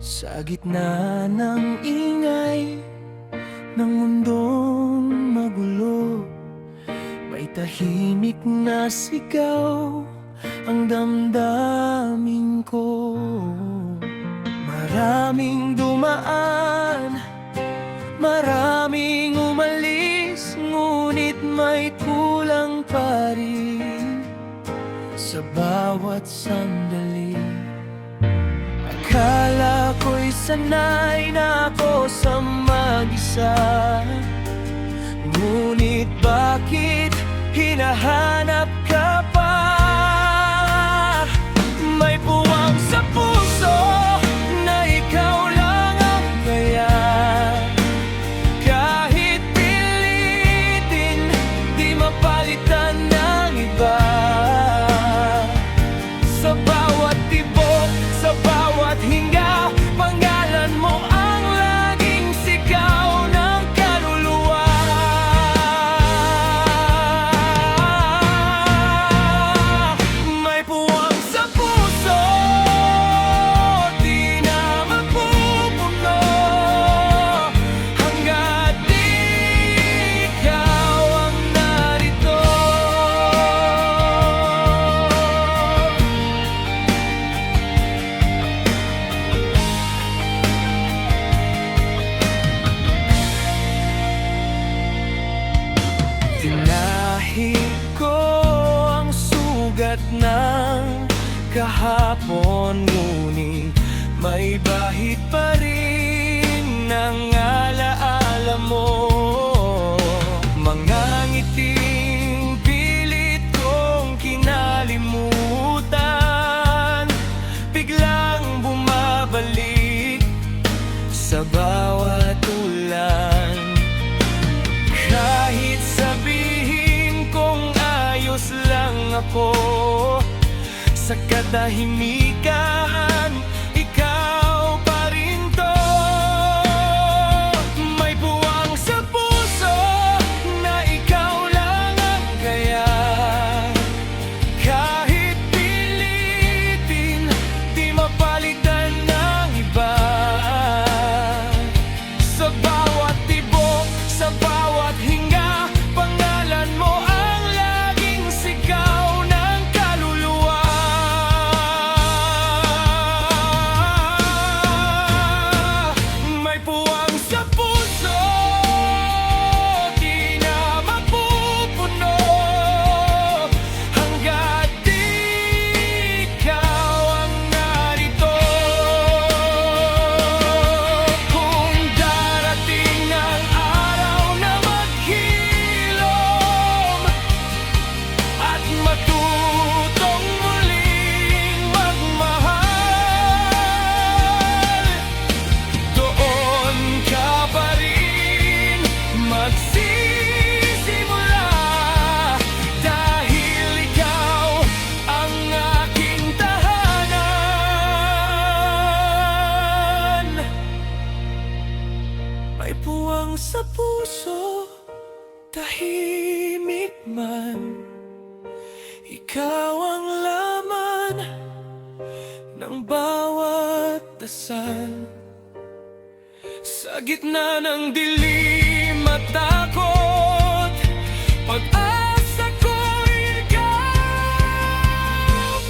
Sa gitna ng ingay ng mundong magulo, may tahimik na sigaw ang damdamin ko. Maraming dumaan, maraming umalis, ngunit may kulang pa rin sa bawat sandali. Akala ko'y sanay na ako sa mag-isa, ngunit bakit hinahanap ka pa? May puwang sa puso na ikaw lang ang kaya. Kahit pilitin, di mapalitan ng iba. Sa bawat tibok, sa bawat hinga, pangalan mo ang laging sigaw ng kaluluwa. May puwang sa puso, di na mapupuno, hanggat di ikaw ang narito. Tinahid ko ang sugat ng kahapon, ngunit may bahid pa rin ang alaala mo. Mga ngiting pilit kong kinalimutan, biglang bumabalik sa bawat ulan. Kahit sabihin kong ayos lang ako, sa katahimikan, ikaw pa rin to. May buwang sa puso na ikaw lang ang kaya. Kahit pilitin, di mapalitan ng iba. Sa bawat tibok, sa bawat hinga, pangalan mo ang laging sigaw ng kaluluwa. May puwang sa puso, di na mapupuno, hanggat di ikaw ang narito. Kung darating ang araw na maghilom at matutong muling magmahal, doon ka pa rin magsisimula, dahil ikaw ang aking tahanan. May puwang sa puso, tahimik man, ikaw ang laman ng bawat dasal. Sa gitna ng dilim at takot, pag-asa ko'y ikaw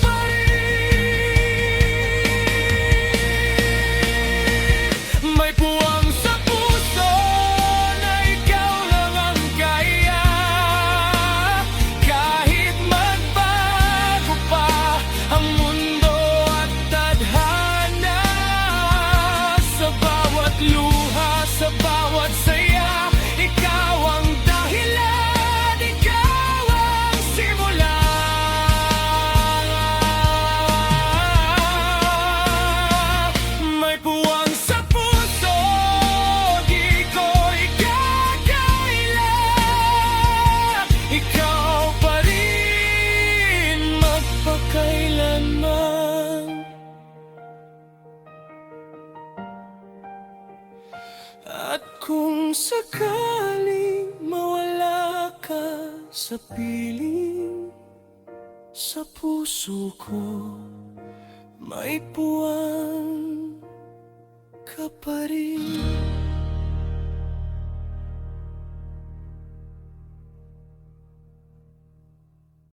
pa rin. May puwang sa puso na ikaw lang ang kaya. Kahit magbago pa ang mundo at tadhana, sa bawat luha, sa bawat saya, ikaw ang dahilan, ikaw ang simula. May puwang sa puso, di ko ikakaila, ikaw pa rin magpakailanman. At kung sakaling mawala ka sa piling, sa puso ko may puwang ka pa rin.